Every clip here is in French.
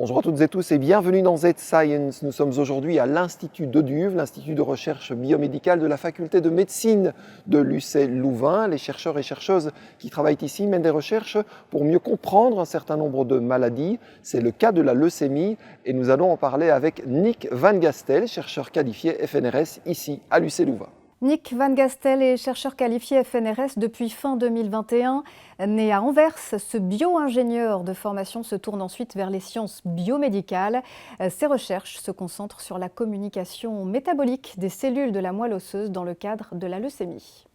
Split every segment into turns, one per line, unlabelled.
Bonjour à toutes et tous et bienvenue dans Z-Science. Nous sommes aujourd'hui à l'Institut d'Oduve, l'Institut de recherche biomédicale de la faculté de médecine de l'UCL Louvain. Les chercheurs et chercheuses qui travaillent ici mènent des recherches pour mieux comprendre un certain nombre de maladies. C'est le cas de la leucémie et nous allons en parler avec Nick Van Gastel, chercheur qualifié FNRS ici à l'UCL Louvain.
Nick Van Gastel est chercheur qualifié FNRS depuis fin 2021. Né à Anvers, ce bio-ingénieur de formation se tourne ensuite vers les sciences biomédicales. Ses recherches se concentrent sur la communication métabolique des cellules de la moelle osseuse dans le cadre de la leucémie.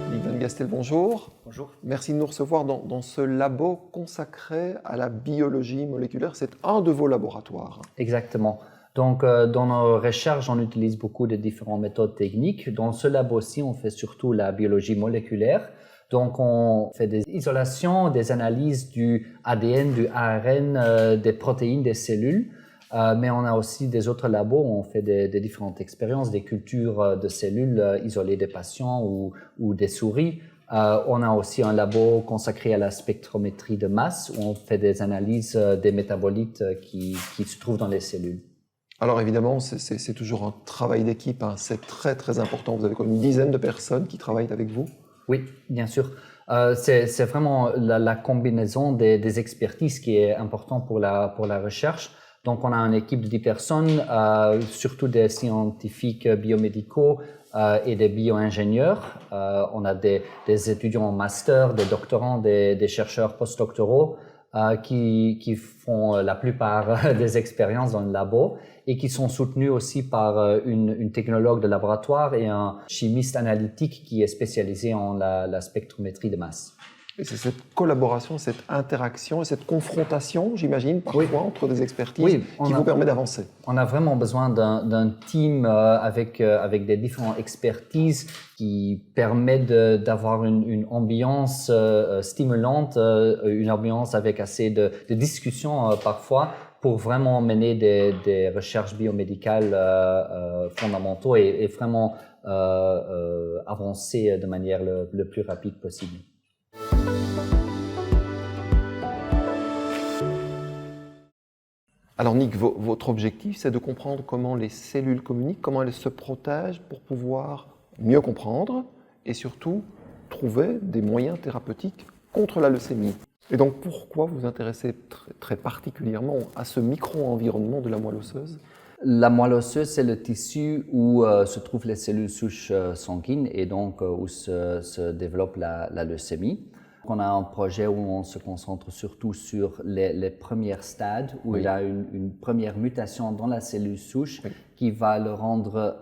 Nick Van Gastel, bonjour.
Bonjour.
Merci de nous recevoir dans ce labo consacré à la biologie moléculaire. C'est un de vos laboratoires.
Exactement. Donc, dans nos recherches, on utilise beaucoup de différentes méthodes techniques. Dans ce labo-ci, on fait surtout la biologie moléculaire. Donc, on fait des isolations, des analyses du ADN, du ARN, des protéines des cellules. Mais on a aussi des autres labos où on fait des différentes expériences, des cultures de cellules isolées des patients ou des souris. On a aussi un labo consacré à la spectrométrie de masse où on fait des analyses des métabolites qui se trouvent dans les cellules.
Alors évidemment, c'est toujours un travail d'équipe, hein. C'est très très important. Vous avez comme une dizaine de personnes qui travaillent avec vous.
Oui, bien sûr. C'est vraiment la combinaison des expertises qui est important pour la recherche. Donc, on a une équipe de 10 personnes, surtout des scientifiques biomédicaux et des bio-ingénieurs. On a des étudiants en master, des doctorants, des chercheurs postdoctoraux qui font la plupart des expériences dans le labo et qui sont soutenus aussi par une technologue de laboratoire et un chimiste analytique qui est spécialisé en la spectrométrie de masse.
Et c'est cette collaboration, cette interaction et cette confrontation, j'imagine, parfois entre des expertises qui vous permet d'avancer.
On a vraiment besoin d'un team avec des différentes expertises qui permet d'avoir une ambiance stimulante, une ambiance avec assez de discussions parfois pour vraiment mener des recherches biomédicales fondamentaux et vraiment avancer de manière le plus rapide possible.
Alors Nick, votre objectif, c'est de comprendre comment les cellules communiquent, comment elles se protègent pour pouvoir mieux comprendre et surtout trouver des moyens thérapeutiques contre la leucémie. Et donc pourquoi vous vous intéressez très particulièrement à ce micro-environnement de la moelle osseuse ?
La moelle osseuse, c'est le tissu où se trouvent les cellules souches sanguines et donc où se développe la leucémie. On a un projet où on se concentre surtout sur les premiers stades, où il y a une première mutation dans la cellule souche qui va le rendre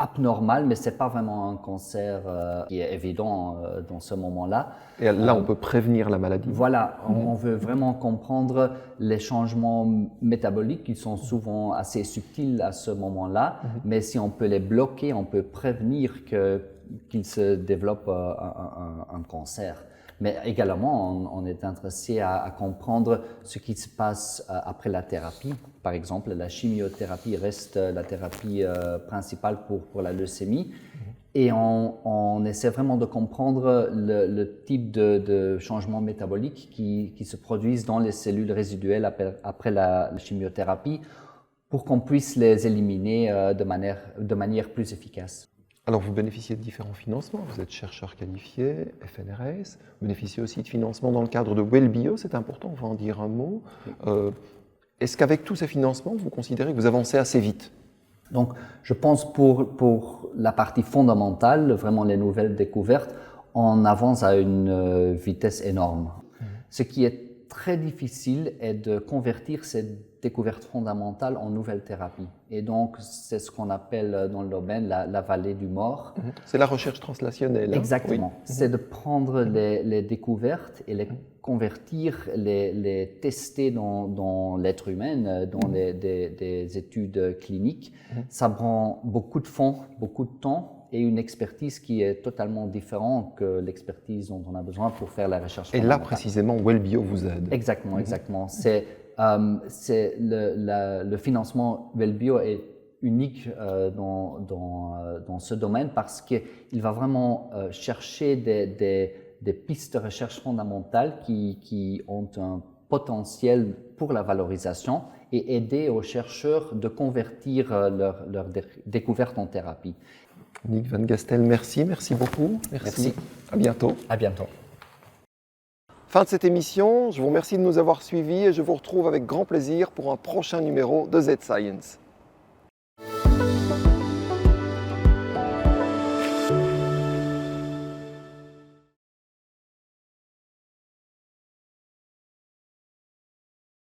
abnormal, mais ce n'est pas vraiment un cancer qui est évident dans ce moment-là.
Et là, on peut prévenir la maladie.
Voilà, on veut vraiment comprendre les changements métaboliques qui sont souvent assez subtils à ce moment-là, mais si on peut les bloquer, on peut prévenir qu'il se développe un cancer. Mais également, on est intéressé à comprendre ce qui se passe après la thérapie. Par exemple, la chimiothérapie reste la thérapie principale pour la leucémie. Et on essaie vraiment de comprendre le type de changements métaboliques qui se produisent dans les cellules résiduelles après la chimiothérapie pour qu'on puisse les éliminer de manière plus efficace.
Alors, vous bénéficiez de différents financements. Vous êtes chercheur qualifié, FNRS. Vous bénéficiez aussi de financements dans le cadre de WellBio. C'est important, on va en dire un mot. Est-ce qu'avec tous ces financements, vous considérez que vous avancez assez vite ?
Donc, je pense pour la partie fondamentale, vraiment les nouvelles découvertes, on avance à une vitesse énorme. Ce qui est très difficile est de convertir ces découvertes fondamentales en nouvelles thérapies. Et donc, c'est ce qu'on appelle dans le domaine la vallée du mort.
C'est la recherche translationnelle.
Exactement. C'est de prendre les découvertes et les convertir, les tester dans l'être humain, dans des études cliniques. Ça prend beaucoup de fonds, beaucoup de temps et une expertise qui est totalement différente que l'expertise dont on a besoin pour faire la recherche fondamentale.
Et là, précisément, WellBio vous aide.
Exactement, exactement. Le financement WellBio est unique dans ce domaine parce qu'il va vraiment chercher des des pistes de recherche fondamentales qui ont un potentiel pour la valorisation et aider aux chercheurs de convertir leurs découvertes en thérapie.
Nick Van Gastel, merci beaucoup.
Merci.
À bientôt.
À bientôt.
Fin de cette émission, je vous remercie de nous avoir suivis et je vous retrouve avec grand plaisir pour un prochain numéro de Z-Science.